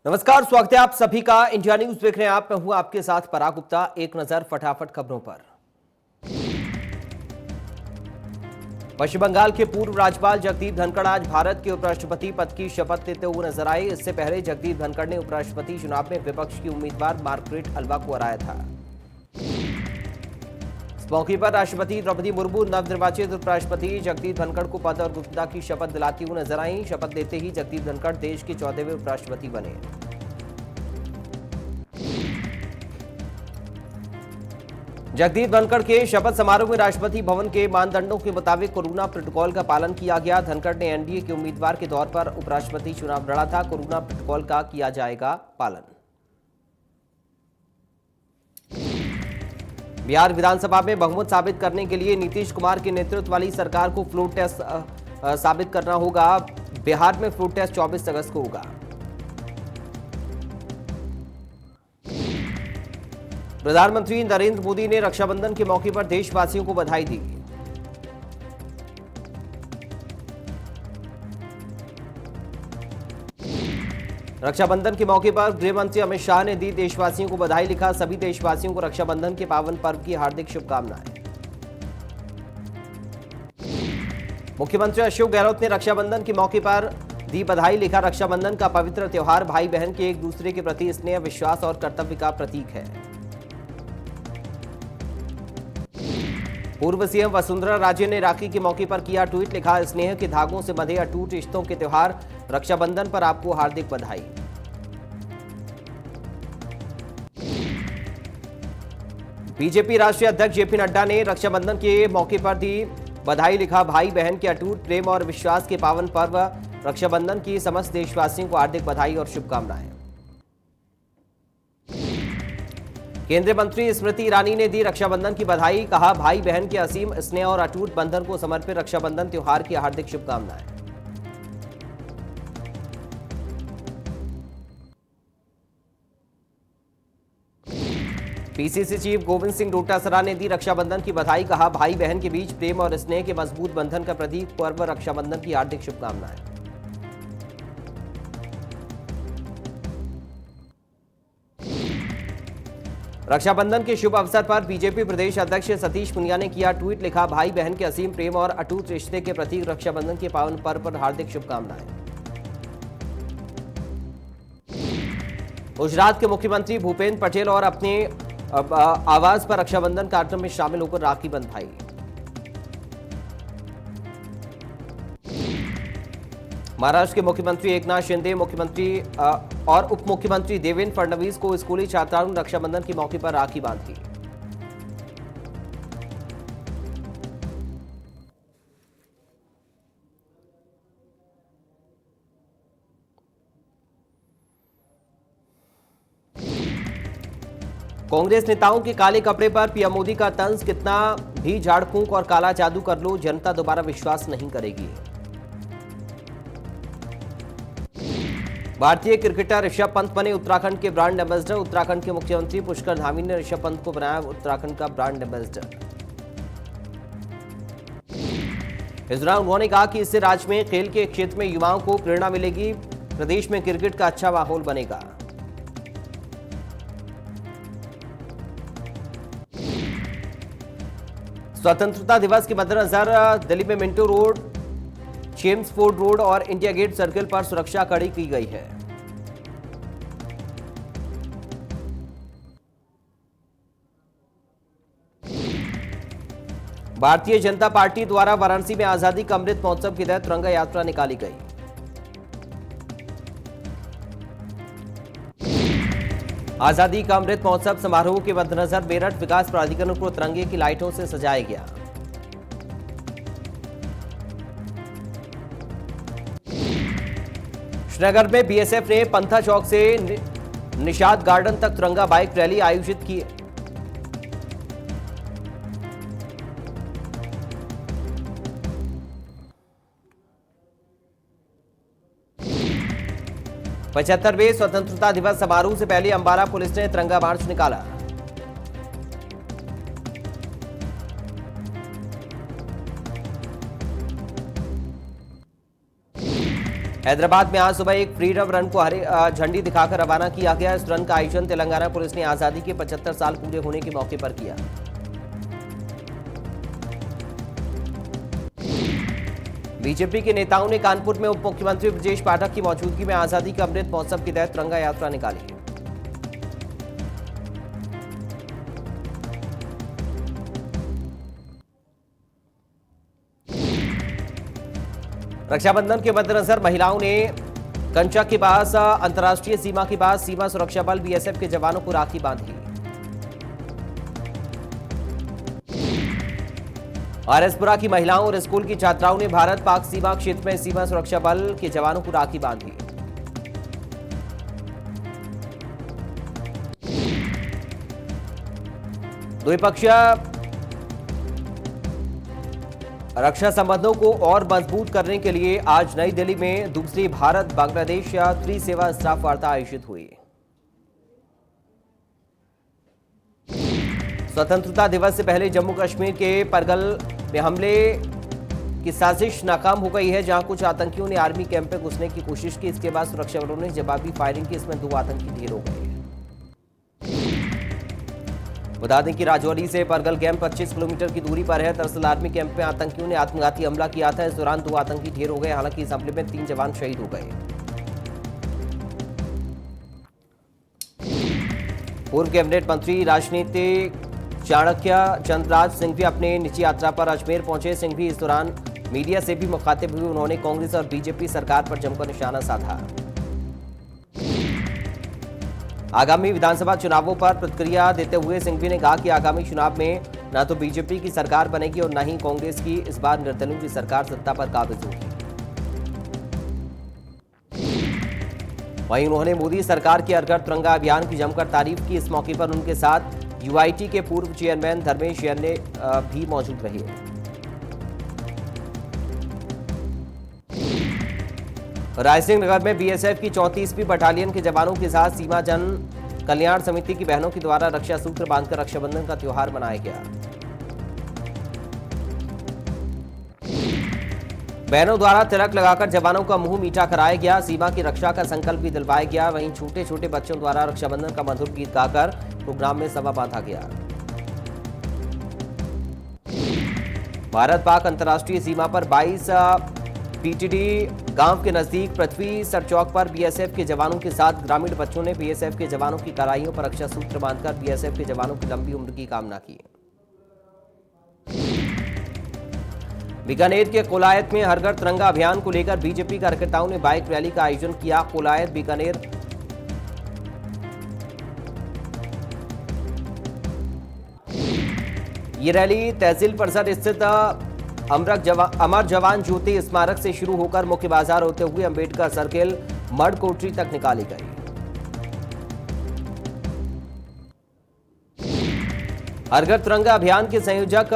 नमस्कार, स्वागत है आप सभी का इंडिया न्यूज देख रहे हैं आप। मैं हूं आपके साथ पराग गुप्ता। एक नजर फटाफट खबरों पर। पश्चिम बंगाल के पूर्व राज्यपाल जगदीप धनखड़ आज भारत के उपराष्ट्रपति पद की शपथ लेते हुए नजर आए। इससे पहले जगदीप धनखड़ ने उपराष्ट्रपति चुनाव में विपक्ष की उम्मीदवार मार्गरेट अल्वा को हराया था। इस मौके पर राष्ट्रपति द्रौपदी मुर्मू नवनिर्वाचित उपराष्ट्रपति जगदीप धनखड़ को पद और गोपनीयता की शपथ दिलाती हुई नजर आई। शपथ लेते ही जगदीप धनखड़ देश के 14वें उपराष्ट्रपति बने। जगदीप धनखड़ के शपथ समारोह में राष्ट्रपति भवन के मानदंडों के मुताबिक कोरोना प्रोटोकॉल का पालन किया गया। धनखड़ ने एनडीए के उम्मीदवार के तौर पर उपराष्ट्रपति चुनाव लड़ा था। कोरोना प्रोटोकॉल का किया जाएगा पालन। बिहार विधानसभा में बहुमत साबित करने के लिए नीतीश कुमार के नेतृत्व वाली सरकार को फ्लोर टेस्ट साबित करना होगा। बिहार में फ्लोर टेस्ट 24 अगस्त को होगा। प्रधानमंत्री नरेंद्र मोदी ने रक्षाबंधन के मौके पर देशवासियों को बधाई दी। रक्षाबंधन के मौके पर गृह मंत्री अमित शाह ने दी देशवासियों को बधाई। लिखा, सभी देशवासियों को रक्षाबंधन के पावन पर्व की हार्दिक शुभकामनाएं। मुख्यमंत्री अशोक गहलोत ने रक्षाबंधन के मौके पर दी बधाई। लिखा, रक्षाबंधन का पवित्र त्योहार भाई बहन के एक दूसरे के प्रति स्नेह, विश्वास और कर्तव्य का प्रतीक है। पूर्व सीएम वसुंधरा राजे ने राखी के मौके पर किया ट्वीट। लिखा, स्नेह के धागों से बंधे अटूट रिश्तों के त्योहार रक्षाबंधन पर आपको हार्दिक बधाई। बीजेपी राष्ट्रीय अध्यक्ष जेपी नड्डा ने रक्षाबंधन के मौके पर दी बधाई। लिखा, भाई बहन के अटूट प्रेम और विश्वास के पावन पर्व रक्षाबंधन की समस्त देशवासियों को हार्दिक बधाई और शुभकामनाएं। केंद्रीय मंत्री स्मृति ईरानी ने दी रक्षाबंधन की बधाई। कहा, भाई बहन के असीम स्नेह और अटूट बंधन को समर्पित रक्षाबंधन त्योहार की हार्दिक शुभकामनाएं। पीसीसी चीफ गोविंद सिंह डोटासरा ने दी रक्षाबंधन की बधाई। कहा, भाई बहन के बीच प्रेम और स्नेह के मजबूत बंधन का प्रतीक पर्व रक्षाबंधन की हार्दिक शुभकामनाएं। रक्षाबंधन के शुभ अवसर पर बीजेपी प्रदेश अध्यक्ष सतीश पूनिया ने किया ट्वीट। लिखा, भाई बहन के असीम प्रेम और अटूट रिश्ते के प्रतीक रक्षाबंधन के पावन पर्व पर हार्दिक शुभकामनाएं। गुजरात के मुख्यमंत्री भूपेंद्र पटेल और अपने आवास पर रक्षाबंधन कार्यक्रम में शामिल होकर राखी बंधवाई। महाराष्ट्र के मुख्यमंत्री एकनाथ शिंदे, मुख्यमंत्री और उप मुख्यमंत्री देवेंद्र फडणवीस को स्कूली छात्राओं ने रक्षाबंधन के मौके पर राखी बांधी। कांग्रेस नेताओं के काले कपड़े पर पीएम मोदी का तंज। कितना भी झाड़ फूंक और काला जादू कर लो, जनता दोबारा विश्वास नहीं करेगी। भारतीय क्रिकेटर ऋषभ पंत बने उत्तराखंड के ब्रांड एम्बेसडर। उत्तराखंड के मुख्यमंत्री पुष्कर धामी ने ऋषभ पंत को बनाया उत्तराखंड का ब्रांड एम्बेसडर। इस दौरान उन्होंने कहा कि इससे राज्य में खेल के क्षेत्र में युवाओं को प्रेरणा मिलेगी। प्रदेश में क्रिकेट का अच्छा माहौल बनेगा। स्वतंत्रता दिवस के मद्देनजर दिल्ली में मिंटो रोड, चेम्सफोर्ड रोड और इंडिया गेट सर्किल पर सुरक्षा कड़ी की गई है। भारतीय जनता पार्टी द्वारा वाराणसी में आजादी का अमृत महोत्सव के तहत तिरंगा यात्रा निकाली गई। आजादी का अमृत महोत्सव समारोह के मद्देनजर मेरठ विकास प्राधिकरण को तिरंगे की लाइटों से सजाया गया। श्रीनगर में बीएसएफ ने पंथा चौक से निषाद गार्डन तक तिरंगा बाइक रैली आयोजित की। पचहत्तरवें स्वतंत्रता दिवस समारोह से पहले अंबाला पुलिस ने तिरंगा मार्च निकाला। हैदराबाद में आज सुबह एक फ्रीडम रन को हरी झंडी दिखाकर रवाना किया गया। इस रन का आयोजन तेलंगाना पुलिस ने आजादी के 75 साल पूरे होने के मौके पर किया। बीजेपी के नेताओं ने कानपुर में उप मुख्यमंत्री ब्रजेश पाठक की मौजूदगी में आजादी का अमृत महोत्सव के तहत तिरंगा यात्रा निकाली। रक्षाबंधन के मद्देनजर महिलाओं ने कंचा के पास अंतर्राष्ट्रीय सीमा के पास सीमा सुरक्षा बल बीएसएफ के जवानों को राखी बांधी। आरएसपुरा की महिलाओं और स्कूल की छात्राओं ने भारत पाक सीमा क्षेत्र में सीमा सुरक्षा बल के जवानों को राखी बांधी। द्विपक्षीय रक्षा संबंधों को और मजबूत करने के लिए आज नई दिल्ली में दूसरी भारत बांग्लादेश त्रिसेवा स्टाफ वार्ता आयोजित हुई। स्वतंत्रता दिवस से पहले जम्मू कश्मीर के परगल में हमले की साजिश नाकाम हो गई है, जहां कुछ आतंकियों ने आर्मी कैंप में घुसने की कोशिश की। इसके बाद सुरक्षा बलों ने जवाबी फायरिंग की। इसमें 2 आतंकी ढेर हो गए। बता दें कि राजौरी से परगल कैंप 25 किलोमीटर की दूरी पर है। दरअसल आर्मी कैंप में आतंकियों ने आत्मघाती हमला किया था। इस दौरान 2 आतंकी ढेर हो गए। हालांकि इस हमले में 3 जवान शहीद हो गए। पूर्व कैबिनेट मंत्री राजनीतिक चाणक्य चंद्रराज सिंघवी अपने निजी यात्रा पर अजमेर पहुंचे। सिंघवी इस दौरान मीडिया से भी मुखातिब हुए। उन्होंने कांग्रेस और बीजेपी सरकार पर जमकर निशाना साधा। आगामी विधानसभा चुनावों पर प्रतिक्रिया देते हुए सिंघवी ने कहा कि आगामी चुनाव में न तो बीजेपी की सरकार बनेगी और न ही कांग्रेस की। इस बार निर्दलीयों की सरकार सत्ता पर काबिज होगी। वहीं उन्होंने मोदी सरकार के हर घर तिरंगा अभियान की जमकर तारीफ की। इस मौके पर उनके साथ यूआईटी के पूर्व चेयरमैन धर्मेश जैन भी मौजूद रहे। रायसिंह नगर में बीएसएफ की 34वीं बटालियन के जवानों के साथ सीमा जन कल्याण समिति की बहनों के द्वारा रक्षा सूत्र बांधकर रक्षाबंधन का त्योहार मनाया गया। बहनों द्वारा तिलक लगाकर जवानों का मुंह मीठा कराया गया। सीमा की रक्षा का संकल्प भी दिलवाया गया। वहीं छोटे छोटे बच्चों द्वारा रक्षाबंधन का मधुर गीत गाकर प्रोग्राम में सभा बांधा गया। भारत पाक अंतर्राष्ट्रीय सीमा पर 22 पीटीडी गांव के नजदीक पृथ्वी सर चौक पर बीएसएफ के जवानों के साथ ग्रामीण बच्चों ने बीएसएफ के जवानों की कलाइयों पर रक्षा सूत्र बांधकर बीएसएफ के जवानों की लंबी उम्र की कामना की। बीकानेर के कोलायत में हर घर तिरंगा अभियान को लेकर बीजेपी कार्यकर्ताओं ने बाइक रैली का आयोजन किया। कोलायत बीकानेर ये रैली तहसील परिसर स्थित अमर जवान ज्योति स्मारक से शुरू होकर मुख्य बाजार होते हुए अंबेडकर सर्किल मड कोठरी तक निकाली गई। हर घर तिरंगा अभियान के संयोजक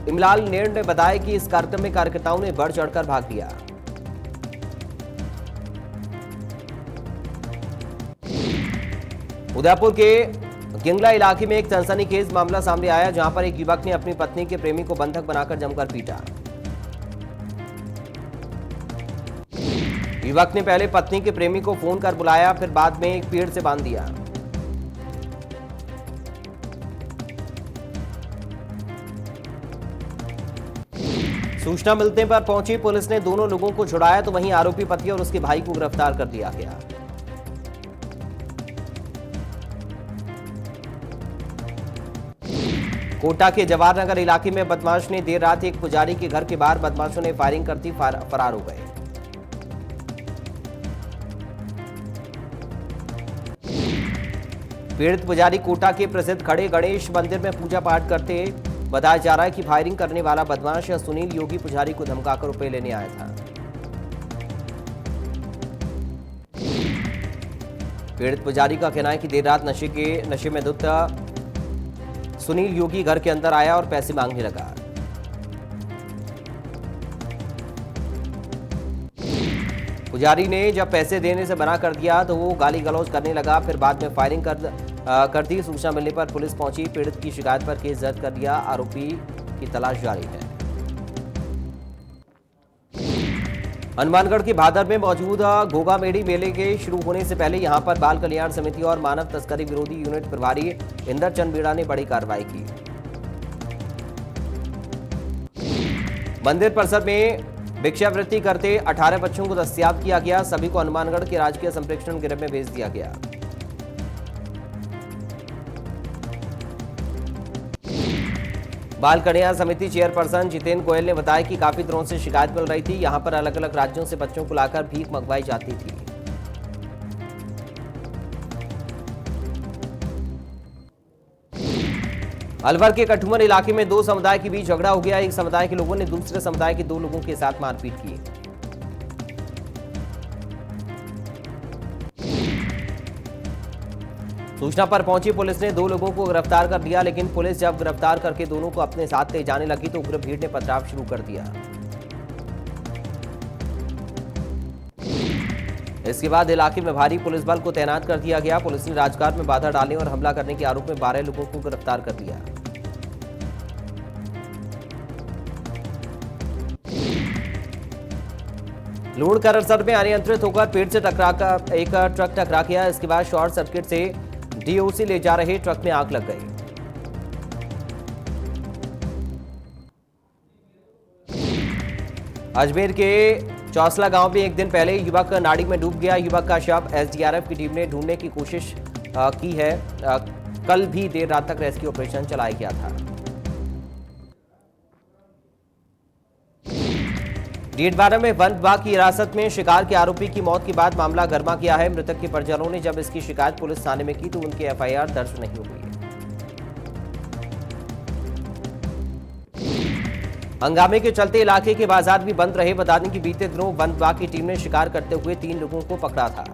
इमलाल नेर ने बताया कि इस कार्यक्रम में कार्यकर्ताओं ने बढ़ चढ़कर भाग लिया। उदयपुर के गिंगला इलाके में एक सनसनीखेज मामला सामने आया, जहां पर एक युवक ने अपनी पत्नी के प्रेमी को बंधक बनाकर जमकर पीटा। युवक ने पहले पत्नी के प्रेमी को फोन कर बुलाया, फिर बाद में एक पेड़ से बांध दिया। सूचना मिलने पर पहुंची पुलिस ने दोनों लोगों को छुड़ाया, तो वहीं आरोपी पति और उसके भाई को गिरफ्तार कर लिया गया। कोटा के जवाहर नगर इलाके में बदमाश ने देर रात एक पुजारी के घर के बाहर बदमाशों ने फायरिंग करती फरार हो गए। पीड़ित पुजारी कोटा के प्रसिद्ध खड़े गणेश मंदिर में पूजा पाठ करते बताया जा रहा है कि फायरिंग करने वाला बदमाश सुनील योगी पुजारी को धमकाकर रुपए लेने आया था। पीड़ित पुजारी का कहना है कि देर रात नशे में धुत सुनील योगी घर के अंदर आया और पैसे मांगने लगा। पुजारी ने जब पैसे देने से मना कर दिया तो वो गाली गलौज करने लगा, फिर बाद में फायरिंग कर दी। सूचना मिलने पर पुलिस पहुंची, पीड़ित की शिकायत पर केस दर्ज कर दिया। आरोपी की तलाश जारी है। हनुमानगढ़ के भादर में मौजूद घोगा मेड़ी मेले के शुरू होने से पहले यहां पर बाल कल्याण समिति और मानव तस्करी विरोधी यूनिट प्रभारी इंदर चंद मीणा ने बड़ी कार्रवाई की। मंदिर परिसर में भिक्षावृत्ति करते 18 बच्चों को दस्तयाब किया गया। सभी को हनुमानगढ़ के राजकीय संप्रेक्षण गृह में भेज दिया गया। बाल कल्याण समिति चेयरपर्सन जितेंद्र गोयल ने बताया कि काफी दिनों से शिकायत मिल रही थी। यहां पर अलग अलग राज्यों से बच्चों को लाकर भीख मंगवाई जाती थी। अलवर के कठुमन इलाके में दो समुदाय के बीच झगड़ा हो गया। एक समुदाय के लोगों ने दूसरे समुदाय के दो लोगों के साथ मारपीट की। सूचना पर पहुंची पुलिस ने दो लोगों को गिरफ्तार कर लिया, लेकिन पुलिस जब गिरफ्तार करके दोनों को अपने साथ ले जाने लगी तो उग्र भीड़ ने पथराव शुरू कर दिया। इसके बाद इलाके में भारी पुलिस बल को तैनात कर दिया गया। पुलिस ने राजघाट में बाधा डालने और हमला करने के आरोप में 12 लोगों को गिरफ्तार कर लिया। लोड करसर में अनियंत्रित होकर पेड़ से एक ट्रक टकरा गया। इसके बाद शॉर्ट सर्किट से डीओसी ले जा रहे ट्रक में आग लग गई। अजमेर के चौसला गांव में एक दिन पहले युवक नाड़ी में डूब गया। युवक का शव एसडीआरएफ की टीम ने ढूंढने की कोशिश की है। कल भी देर रात तक रेस्क्यू ऑपरेशन चलाया गया था। डीडवाना में वन विभाग की हिरासत में शिकार के आरोपी की मौत के बाद मामला गर्मा गया है। मृतक के परिजनों ने जब इसकी शिकायत पुलिस थाने में की तो उनकी एफआईआर दर्ज नहीं हुई है। हंगामे के चलते इलाके के बाजार भी बंद रहे। बता दें कि बीते दिनों वन विभाग की टीम ने शिकार करते हुए 3 लोगों को पकड़ा था।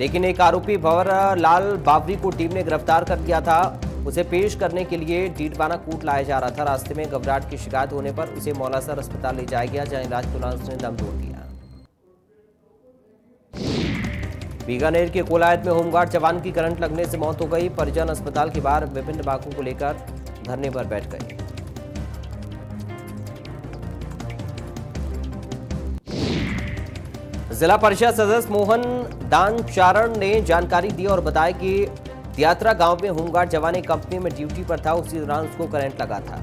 लेकिन एक आरोपी भंवर लाल बावरी को टीम ने गिरफ्तार कर लिया था। उसे पेश करने के लिए डीडवाना कोर्ट लाया जा रहा था। रास्ते में घबराहट की शिकायत होने पर उसे मौलासर अस्पताल ले जाया गया, जहां इलाज के दौरान उसने दम तोड़ दिया। बीकानेर के कोलायत में होमगार्ड जवान की करंट लगने से मौत हो गई। परिजन अस्पताल के बाहर विभिन्न मांगों को लेकर धरने पर बैठ गए। जिला परिषद सदस्य मोहन दान चारण ने जानकारी दी और बताया कि दियात्रा गांव में होमगार्ड जवान एक कंपनी में ड्यूटी पर था। उसी दौरान उसको करंट लगा था।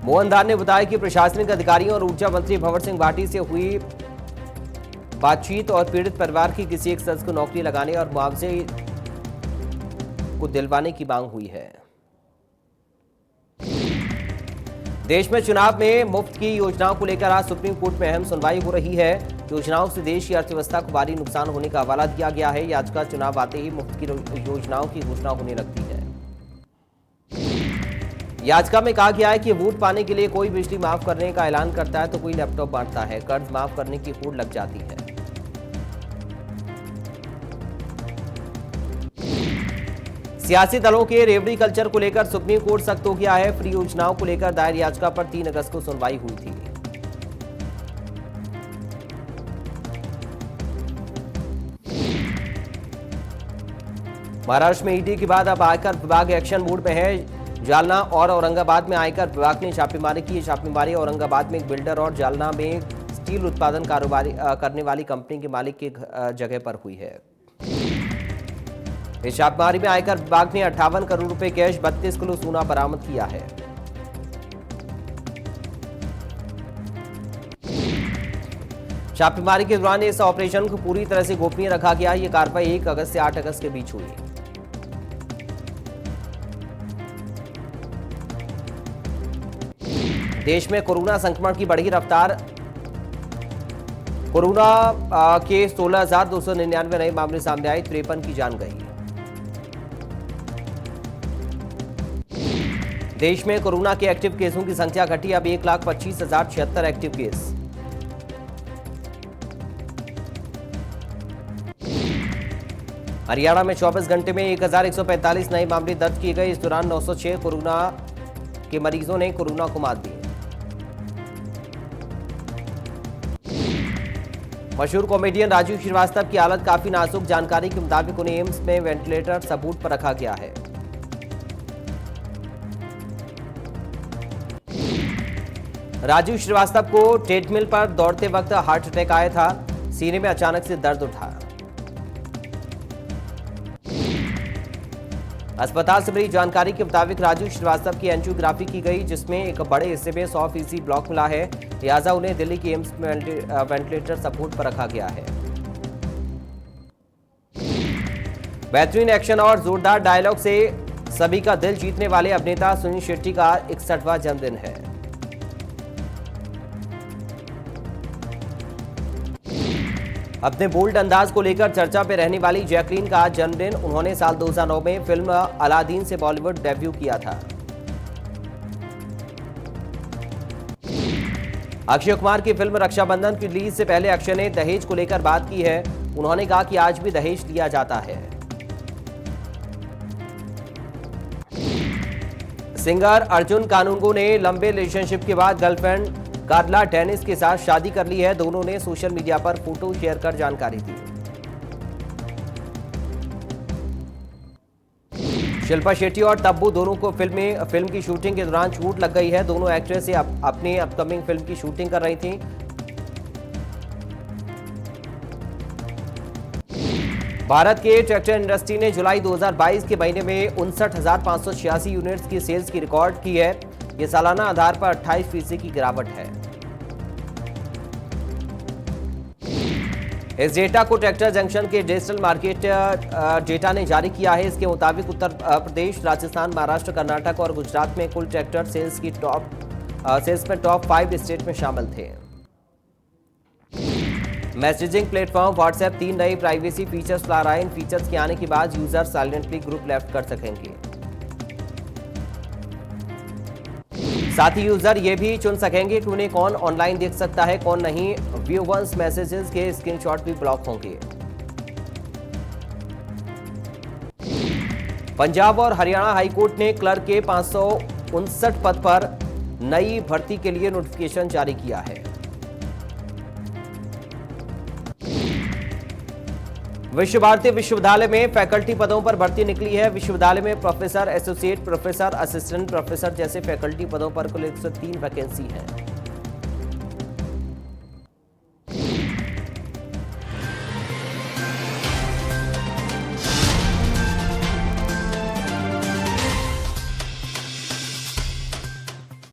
मोहन दान ने बताया कि प्रशासनिक अधिकारियों और ऊर्जा मंत्री भंवर सिंह भाटी से हुई बातचीत और पीड़ित परिवार की किसी एक सदस्य को नौकरी लगाने और मुआवजे को दिलवाने की मांग हुई है। देश में चुनाव में मुफ्त की योजनाओं को लेकर आज सुप्रीम कोर्ट में अहम सुनवाई हो रही है। योजनाओं से देश की अर्थव्यवस्था को भारी नुकसान होने का हवाला दिया गया है। याचिका चुनाव आते ही मुफ्त की योजनाओं की घोषणा होने लगती है। याचिका में कहा गया है कि वोट पाने के लिए कोई बिजली माफ करने का ऐलान करता है तो कोई लैपटॉप बांटता है। कर्ज माफ करने की होड़ लग जाती है। सियासी दलों के रेवड़ी कल्चर को लेकर सुप्रीम कोर्ट सख्त हो गया है। फ्री योजनाओं को लेकर दायर याचिका पर 3 अगस्त को सुनवाई हुई थी। महाराष्ट्र में ईडी के बाद अब आयकर विभाग एक्शन मोड में है। जालना और औरंगाबाद में आयकर विभाग ने छापेमारी की। छापेमारी औरंगाबाद में एक बिल्डर और जालना में स्टील उत्पादन कारोबार करने वाली कंपनी के मालिक की जगह पर हुई है। इस छापेमारी में आयकर विभाग ने 58 करोड़ रुपए कैश, 32 किलो सोना बरामद किया है। छापेमारी के दौरान इस ऑपरेशन को पूरी तरह से गोपनीय रखा गया। यह कार्रवाई 1 अगस्त से 8 अगस्त के बीच हुई। देश में कोरोना संक्रमण की बढ़ी रफ्तार। कोरोना के 16,299 नए मामले सामने आए, 53 की जान गई। देश में कोरोना के एक्टिव केसों की संख्या घटी, अब 1,25,076 एक्टिव केस। हरियाणा में 24 घंटे में 1,145 नए मामले दर्ज किए गए। इस दौरान 906 कोरोना के मरीजों ने कोरोना को मात दी। मशहूर कॉमेडियन राजू श्रीवास्तव की हालत काफी नाजुक। जानकारी के मुताबिक उन्हें एम्स में वेंटिलेटर सपोर्ट पर रखा गया है। राजू श्रीवास्तव को ट्रेडमिल पर दौड़ते वक्त हार्ट अटैक आया था। सीने में अचानक से दर्द उठा। अस्पताल से मिली जानकारी के मुताबिक राजू श्रीवास्तव की एंजियोग्राफी की गई, जिसमें एक बड़े हिस्से में 100% ब्लॉक मिला है। लिहाजा उन्हें दिल्ली के एम्स में वेंटिलेटर सपोर्ट पर रखा गया है। बेहतरीन एक्शन और जोरदार डायलॉग से सभी का दिल जीतने वाले अभिनेता सुनील शेट्टी का 61वां जन्मदिन है। अपने बोल्ड अंदाज को लेकर चर्चा में रहने वाली जैकलीन का आज जन्मदिन। उन्होंने साल 2009 में फिल्म अलादीन से बॉलीवुड डेब्यू किया था। अक्षय कुमार की फिल्म रक्षाबंधन की रिलीज से पहले अक्षय ने दहेज को लेकर बात की है। उन्होंने कहा कि आज भी दहेज लिया जाता है। सिंगर अर्जुन कानूनगो ने लंबे रिलेशनशिप के बाद गर्लफ्रेंड कार्ला डेनिस के साथ शादी कर ली है। दोनों ने सोशल मीडिया पर फोटो शेयर कर जानकारी दी। शिल्पा शेट्टी और तब्बू दोनों को फिल्म की शूटिंग के दौरान चोट लग गई है। दोनों एक्ट्रेस अपनी अपकमिंग फिल्म की शूटिंग कर रही थीं। भारत के ट्रैक्टर इंडस्ट्री ने जुलाई 2022 के महीने में 59,586 यूनिट्स की सेल्स की रिकॉर्ड की है। ये सालाना आधार पर 28% की गिरावट है। इस डेटा को ट्रैक्टर जंक्शन के डिजिटल मार्केट डेटा ने जारी किया है। इसके मुताबिक उत्तर प्रदेश, राजस्थान, महाराष्ट्र, कर्नाटक और गुजरात में कुल ट्रैक्टर सेल्स में टॉप 5 स्टेट में शामिल थे। मैसेजिंग प्लेटफॉर्म व्हाट्सएप 3 नए प्राइवेसी फीचर्स ला रहा है। इन फीचर्स के आने के बाद यूजर साइलेंटली ग्रुप लेफ्ट कर सकेंगे। साथ ही यूजर ये भी चुन सकेंगे कि उन्हें कौन ऑनलाइन देख सकता है, कौन नहीं। व्यू वंस मैसेजेस के स्क्रीनशॉट भी ब्लॉक होंगे। पंजाब और हरियाणा हाईकोर्ट ने क्लर्क के 559 पद पर नई भर्ती के लिए नोटिफिकेशन जारी किया है। विश्व भारती विश्वविद्यालय में फैकल्टी पदों पर भर्ती निकली है। विश्वविद्यालय में professor, associate professor, assistant professor जैसे फैकल्टी पदों पर कुल 103 वैकेंसी है।